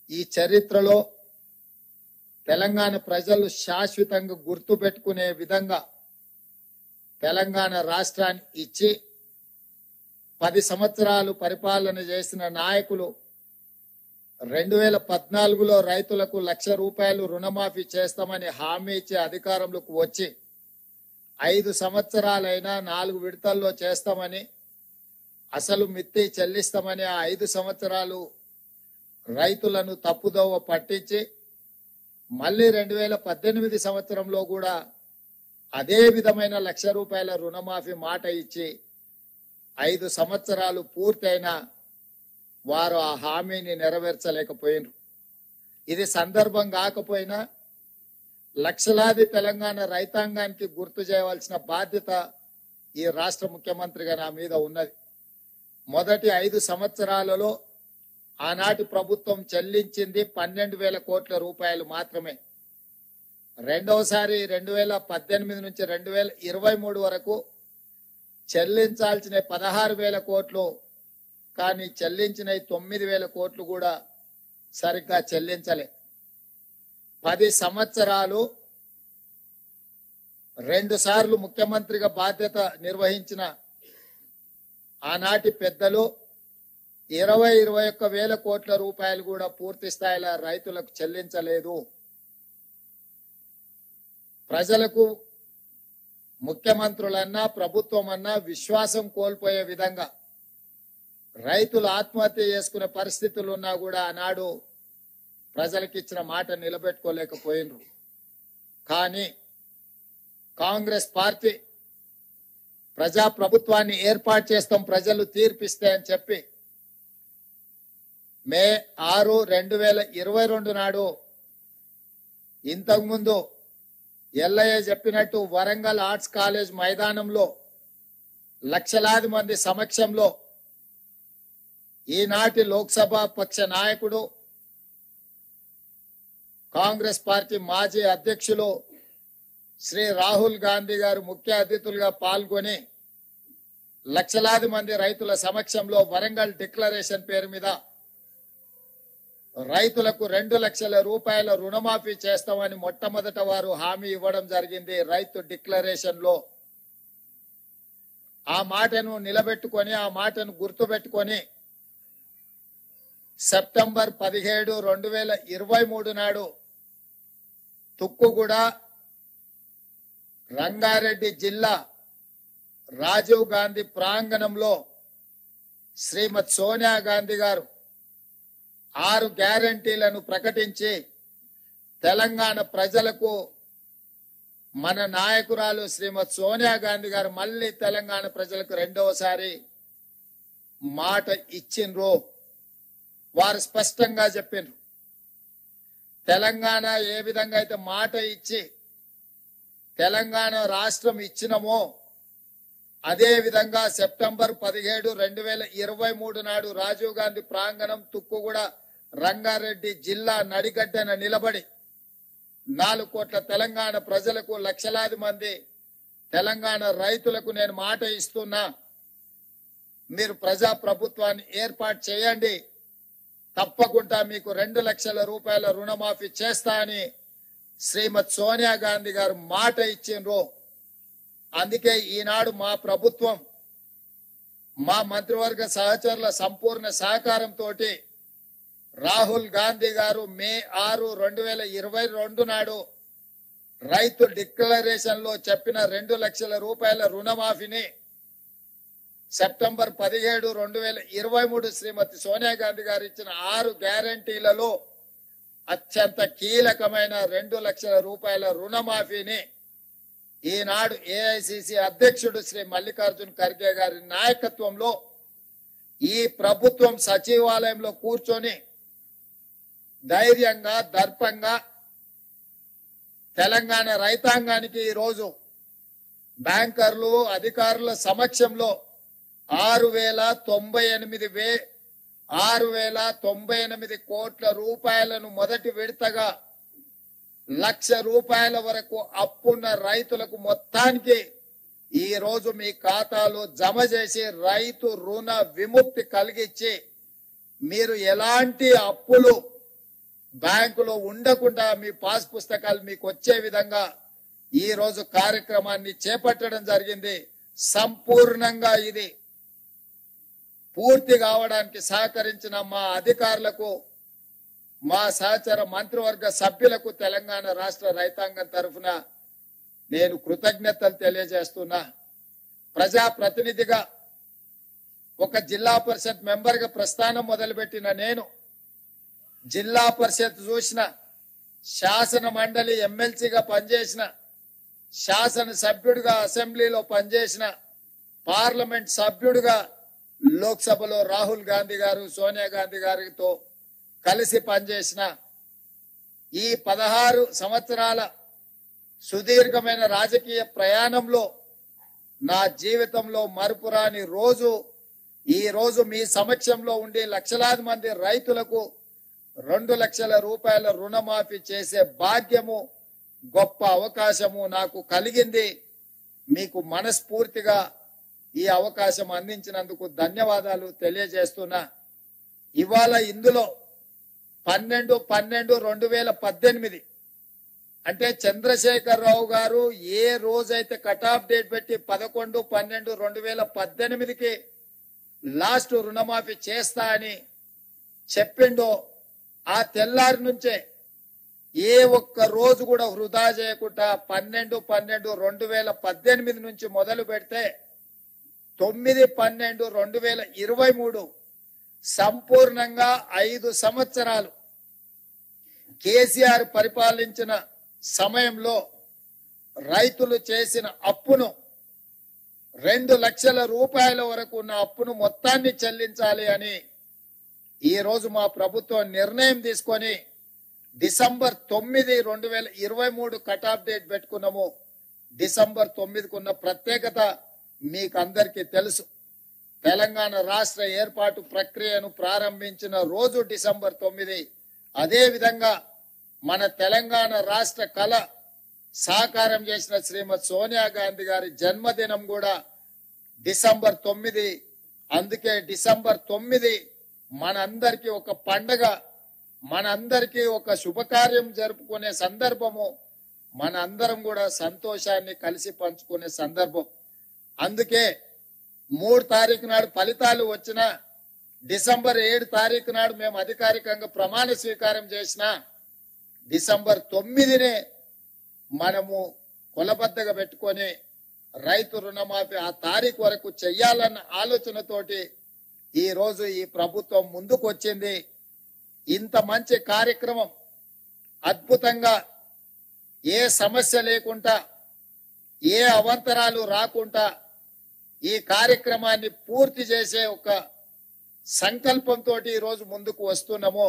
ఈ చరిత్రలో తెలంగాణ ప్రజలు శాశ్వతంగా గుర్తుపెట్టుకునే విధంగా తెలంగాణ రాష్ట్రాన్ని ఇచ్చి 10 సంవత్సరాలు పరిపాలన చేసిన నాయకులు 2014లో రైతులకు ₹1,00,000 రుణమాఫీ చేస్తామని హామీ ఇచ్చి అధికారంలోకి వచ్చి 5 సంవత్సరాలైనా 4 విడతల్లో చేస్తామని అసలు మిత్తి చెల్లిస్తామని ఆ 5 సంవత్సరాలు రైతులను తప్పుదోవ పట్టించి మళ్ళీ 2018 సంవత్సరంలో కూడా అదే విధమైన ₹1,00,000 రుణమాఫీ మాట ఇచ్చి 5 సంవత్సరాలు పూర్తయినా వారు ఆ హామీని నెరవేర్చలేకపోయినారు. ఇది సందర్భం కాకపోయినా లక్షలాది తెలంగాణ రైతాంగానికి గుర్తు చేయవలసిన బాధ్యత ఈ రాష్ట్ర ముఖ్యమంత్రిగా నా మీద ఉన్నది. మొదటి 5 సంవత్సరాలలో ఆనాటి ప్రభుత్వం చెల్లించింది 12,000 కోట్ల రూపాయలు మాత్రమే. రెండవసారి 2018 నుంచి 2023 వరకు చెల్లించాల్సిన 16,000 కోట్లు, కానీ చెల్లించిన 9,000 కోట్లు కూడా సరిగ్గా చెల్లించలే. 10 సంవత్సరాలు 2 సార్లు ముఖ్యమంత్రిగా బాధ్యత నిర్వహించిన ఆనాటి పెద్దలు 21,000 కోట్ల రూపాయలు కూడా పూర్తి స్థాయిలో రైతులకు చెల్లించలేదు. ప్రజలకు ముఖ్యమంత్రులన్నా ప్రభుత్వం అన్నా విశ్వాసం కోల్పోయే విధంగా రైతులు ఆత్మహత్య చేసుకునే పరిస్థితులు ఉన్నా కూడా ఆనాడు ప్రజలకు ఇచ్చిన మాట నిలబెట్టుకోలేకపోయినరు. కానీ కాంగ్రెస్ పార్టీ ప్రజా ప్రభుత్వాన్ని ఏర్పాటు చేస్తాం, ప్రజలు తీర్పిస్తే అని చెప్పి మే 6, 2022 నాడు ఇంతకుముందు ఎల్లయ్య చెప్పినట్టు వరంగల్ ఆర్ట్స్ కాలేజ్ మైదానంలో లక్షలాది మంది సమక్షంలో ఈనాటి లోక్సభ పక్ష నాయకుడు కాంగ్రెస్ పార్టీ మాజీ అధ్యక్షులు శ్రీ రాహుల్ గాంధీ గారు ముఖ్య అతిథులుగా పాల్గొని లక్షలాది మంది రైతుల సమక్షంలో వరంగల్ డిక్లరేషన్ పేరు మీద రైతులకు ₹2,00,000 రుణమాఫీ చేస్తామని మొట్టమొదట వారు హామీ ఇవ్వడం జరిగింది. రైతు డిక్లరేషన్ లో ఆ మాటను నిలబెట్టుకొని, ఆ మాటను గుర్తుపెట్టుకొని సెప్టెంబర్ 17, 2023 నాడు తుక్కుగూడ రంగారెడ్డి జిల్లా రాజీవ్ గాంధీ ప్రాంగణంలో శ్రీమతి సోనియా గాంధీ గారు 6 గ్యారంటీలను ప్రకటించి తెలంగాణ ప్రజలకు మన నాయకురాలు శ్రీమతి సోనియా గాంధీ గారు మళ్ళీ తెలంగాణ ప్రజలకు రెండవసారి మాట ఇచ్చిండ్రు. వారు స్పష్టంగా చెప్పిండ్రు, తెలంగాణ ఏ విధంగా అయితే మాట ఇచ్చి తెలంగాణ రాష్ట్రం ఇచ్చినమో అదే విధంగా సెప్టెంబర్ 17, 2023 నాడు రాజీవ్ గాంధీ ప్రాంగణం తుక్కుగూడ రంగారెడ్డి జిల్లా నడిగడ్డన నిలబడి 4 కోట్ల తెలంగాణ ప్రజలకు, లక్షలాది మంది తెలంగాణ రైతులకు నేను మాట ఇస్తున్నా, మీరు ప్రజా ప్రభుత్వాన్ని ఏర్పాటు చేయండి, తప్పకుండా మీకు ₹2,00,000 రుణమాఫీ చేస్తా అని శ్రీమతి సోనియా గాంధీ గారు మాట ఇచ్చిండ్రు. అందుకే ఈనాడు మా ప్రభుత్వం, మా మంత్రివర్గ సహచరుల సంపూర్ణ సహకారంతో రాహుల్ గాంధీ గారు మే 6, 2022 నాడు రైతు డిక్లరేషన్ లో చెప్పిన ₹2,00,000 రుణమాఫీని సెప్టెంబర్ 17, 2023 శ్రీమతి సోనియా గాంధీ గారు ఇచ్చిన 6 గ్యారంటీలలో అత్యంత కీలకమైన ₹2,00,000 రుణమాఫీని ఈనాడు ఏఐసిసి అధ్యక్షుడు శ్రీ మల్లికార్జున్ ఖర్గే గారి నాయకత్వంలో ఈ ప్రభుత్వం సచివాలయంలో కూర్చొని ధైర్యంగా, దర్పంగా తెలంగాణ రైతాంగానికి ఈరోజు బ్యాంకర్లు, అధికారుల సమక్షంలో 6,098 కోట్ల రూపాయలను మొదటి విడతగా ₹1,00,000 వరకు అప్పున్న రైతులకు మొత్తానికి ఈ రోజు మీ ఖాతాలో జమ చేసి రైతు రుణ విముక్తి కలిగించి మీరు ఎలాంటి అప్పులు బ్యాంకులో ఉండకుండా మీ పాస్ పుస్తకాలు మీకు వచ్చే విధంగా ఈ రోజు కార్యక్రమాన్ని చేపట్టడం జరిగింది. సంపూర్ణంగా ఇది పూర్తి కావడానికి సహకరించిన మా అధికారులకు, మా సహచర మంత్రివర్గ సభ్యులకు తెలంగాణ రాష్ట్ర రైతాంగం తరఫున నేను కృతజ్ఞతలు తెలియజేస్తున్నా. ప్రజాప్రతినిధిగా ఒక జిల్లా పరిషత్ మెంబర్ గా ప్రస్థానం మొదలుపెట్టిన నేను జిల్లా పరిషత్ చూసిన, శాసన మండలి ఎమ్మెల్సీగా పనిచేసిన, శాసన సభ్యుడిగా అసెంబ్లీలో పనిచేసిన, పార్లమెంట్ సభ్యుడిగా లోక్సభలో రాహుల్ గాంధీ గారు, సోనియా గాంధీ గారితో కలిసి పనిచేసిన ఈ 16 సంవత్సరాల సుదీర్ఘమైన రాజకీయ ప్రయాణంలో నా జీవితంలో మరుపురాని రోజు ఈ రోజు మీ సమక్షంలో ఉండి లక్షలాది మంది రైతులకు 2 లక్షల రూపాయల రుణమాఫీ చేసే భాగ్యము, గొప్ప అవకాశము నాకు కలిగింది. మీకు మనస్ఫూర్తిగా ఈ అవకాశం అందించినందుకు ధన్యవాదాలు తెలియజేస్తున్నా. ఇవాళ ఇందులో 12/12/2018 అంటే చంద్రశేఖర్ రావు గారు ఏ రోజైతే కట్ ఆఫ్ డేట్ పెట్టి 11/12/2018కి లాస్ట్ రుణమాఫీ చేస్తా అని చెప్పిండో ఆ తెల్లారి నుంచే ఏ ఒక్క రోజు కూడా వృధా చేయకుండా 12/12/2018 నుంచి మొదలు పెడితే 9/12/2023 సంపూర్ణంగా 5 సంవత్సరాలు కేసీఆర్ పరిపాలించిన సమయంలో రైతులు చేసిన అప్పును 2 లక్షల రూపాయల వరకు ఉన్న అప్పును మొత్తాన్ని చెల్లించాలి అని ఈ రోజు మా ప్రభుత్వం నిర్ణయం తీసుకొని డిసెంబర్ 9, 2023 కట్ ఆఫ్ డేట్ పెట్టుకున్నాము. డిసెంబర్ 9కు ఉన్న ప్రత్యేకత మీకు అందరికీ తెలుసు. తెలంగాణ రాష్ట్ర ఏర్పాటు ప్రక్రియను ప్రారంభించిన రోజు డిసెంబర్ 9. అదే విధంగా మన తెలంగాణ రాష్ట్ర కళ సాకారం చేసిన శ్రీమతి సోనియా గాంధీ గారి జన్మదినం కూడా డిసెంబర్ 9. అందుకే డిసెంబర్ 9 మనందరికీ ఒక పండగ, మనందరికీ ఒక శుభకార్యం జరుపుకునే సందర్భము, మనందరం కూడా సంతోషాన్ని కలిసి పంచుకునే సందర్భం. అందుకే 3 తారీఖు నాడు ఫలితాలు వచ్చిన డిసెంబర్ 7 తారీఖు నాడు మేము అధికారికంగా ప్రమాణ స్వీకారం చేసిన డిసెంబర్ 9నే మనము కొలబద్దగా పెట్టుకొని రైతు రుణమాఫీ ఆ తారీఖు వరకు చెయ్యాలన్న ఆలోచనతోటి ఈ రోజు ఈ ప్రభుత్వం ముందుకు వచ్చింది. ఇంత మంచి కార్యక్రమం అద్భుతంగా ఏ సమస్య లేకుండా, ఏ అవాంతరాలు రాకుండా ఈ కార్యక్రమాన్ని పూర్తి చేసే ఒక సంకల్పంతో ఈ రోజు ముందుకు వస్తున్నాము.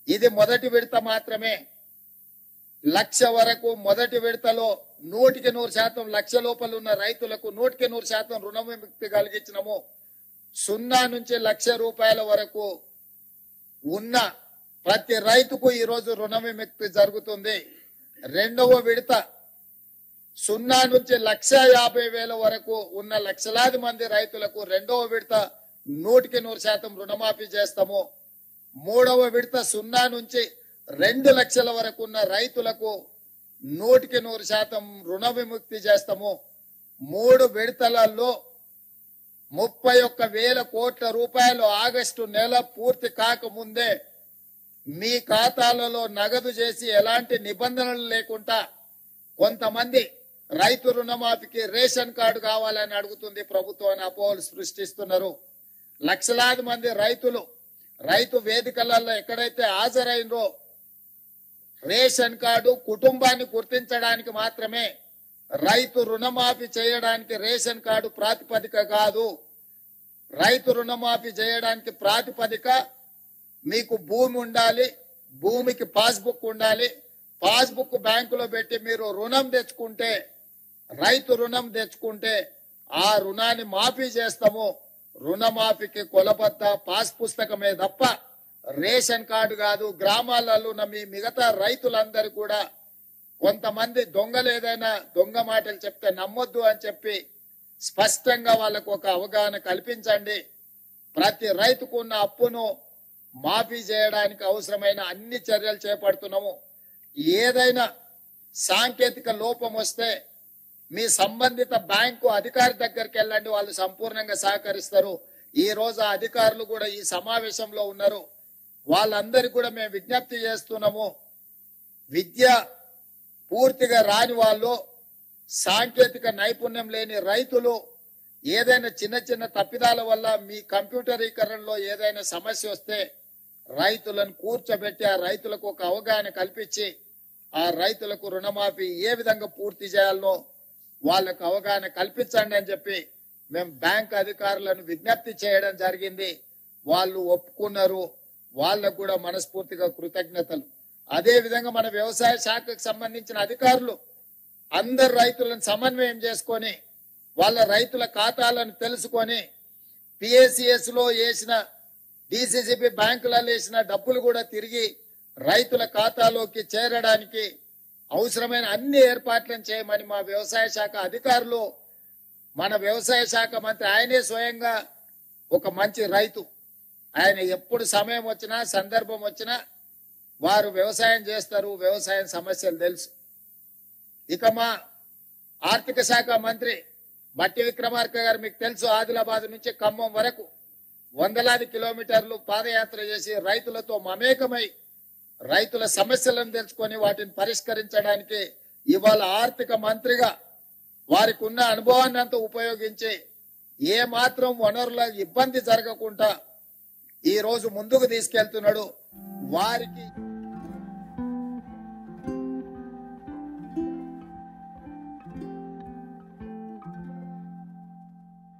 ఇది మొదటి విడత మాత్రమే. 1,00,000 వరకు మొదటి విడతలో 100% లక్ష లోపల ఉన్న రైతులకు 100% రుణ విముక్తి కలిగించినము. 0 నుంచి 1,00,000 రూపాయల వరకు ఉన్న ప్రతి రైతుకు ఈ రోజు రుణ విముక్తి జరుగుతుంది. రెండవ విడత 0 నుంచి 1,50,000 వరకు ఉన్న లక్షలాది మంది రైతులకు రెండవ విడత 100% రుణమాఫీ చేస్తాము. మూడవ విడత 0 నుంచి 2 లక్షల వరకు ఉన్న రైతులకు 100% రుణ విముక్తి చేస్తాము. 3 విడతలలో 31,000 కోట్ల రూపాయలు ఆగస్టు నెల పూర్తి కాకముందే మీ ఖాతాలలో నగదు చేసి ఎలాంటి నిబంధనలు లేకుండా కొంతమంది రైతు రుణమాఫీకి రేషన్ కార్డు కావాలని అడుగుతుంది ప్రభుత్వాన్ని అపోహలు సృష్టిస్తున్నారు. లక్షలాది మంది రైతులు రైతు వేదికలలో ఎక్కడైతే హాజరైనరో రేషన్ కార్డు కుటుంబాన్ని గుర్తించడానికి మాత్రమే, రైతు రుణమాఫీ చేయడానికి రేషన్ కార్డు ప్రాతిపదిక కాదు. రైతు రుణమాఫీ చేయడానికి ప్రాతిపదిక మీకు భూమి ఉండాలి, భూమికి పాస్బుక్ ఉండాలి. పాస్బుక్ బ్యాంకులో పెట్టి మీరు రుణం తెచ్చుకుంటే, రైతు రుణం తెచ్చుకుంటే ఆ రుణాన్ని మాఫీ చేస్తాము. రుణమాఫీకి కొలబద్ద పాస్ పుస్తకమే తప్ప రేషన్ కార్డు కాదు. గ్రామాలలో ఉన్న మీ మిగతా రైతులందరూ కూడా కొంతమంది దొంగలు ఏదైనా దొంగ మాటలు చెప్తే నమ్మొద్దు అని చెప్పి స్పష్టంగా వాళ్ళకు ఒక అవగాహన కల్పించండి. ప్రతి రైతుకు ఉన్న అప్పును మాఫీ చేయడానికి అవసరమైన అన్ని చర్యలు చేపడుతున్నాము. ఏదైనా సాంకేతిక లోపం వస్తే మీ సంబంధిత బ్యాంకు అధికారి దగ్గరికి వెళ్ళండి, వాళ్ళు సంపూర్ణంగా సహకరిస్తారు. ఈ రోజు ఆ అధికారులు కూడా ఈ సమావేశంలో ఉన్నారు. వాళ్ళందరికీ కూడా మేము విజ్ఞప్తి చేస్తున్నాము. విద్య పూర్తిగా రాని వాళ్ళు, సాంకేతిక నైపుణ్యం లేని రైతులు ఏదైనా చిన్న చిన్న తప్పిదాల వల్ల మీ కంప్యూటరీకరణలో ఏదైనా సమస్య వస్తే రైతులను కూర్చోబెట్టి ఆ రైతులకు ఒక అవగాహన కల్పించి ఆ రైతులకు రుణమాఫీ ఏ విధంగా పూర్తి చేయాలనో వాళ్ళకు అవగాహన కల్పించండి అని చెప్పి మేము బ్యాంక్ అధికారులను విజ్ఞప్తి చేయడం జరిగింది. వాళ్ళు ఒప్పుకున్నారు. వాళ్ళకు కూడా మనస్ఫూర్తిగా కృతజ్ఞతలు. అదే విధంగా మన వ్యవసాయ శాఖకు సంబంధించిన అధికారులు అందరు రైతులను సమన్వయం చేసుకొని వాళ్ళ రైతుల ఖాతాలను తెలుసుకొని పిఏసిఎస్ లో వేసిన డిసిసిబి బ్యాంకులలో వేసిన డబ్బులు కూడా తిరిగి రైతుల ఖాతాలోకి చేరడానికి అవసరమైన అన్ని ఏర్పాట్లను చేయమని మా వ్యవసాయ శాఖ అధికారులు, మన వ్యవసాయ శాఖ మంత్రి ఆయనే స్వయంగా ఒక మంచి రైతు. ఆయన ఎప్పుడు సమయం వచ్చినా సందర్భం వచ్చినా వారు వ్యవసాయం చేస్తారు. వ్యవసాయం సమస్యలు తెలుసు. ఇక మా ఆర్థిక శాఖ మంత్రి బట్టి విక్రమార్క గారు మీకు తెలుసు, ఆదిలాబాద్ నుంచి ఖమ్మం వరకు వందలాది కిలోమీటర్లు పాదయాత్ర చేసి రైతులతో మమేకమై రైతుల సమస్యలను తెలుసుకొని వాటిని పరిష్కరించడానికి ఇవాళ ఆర్థిక మంత్రిగా వారికి ఉన్న అనుభవాన్ని అంతా ఉపయోగించి ఏ మాత్రం వనరుల ఇబ్బంది జరగకుండా ఈ రోజు ముందుకు తీసుకెళ్తున్నాడు. వారికి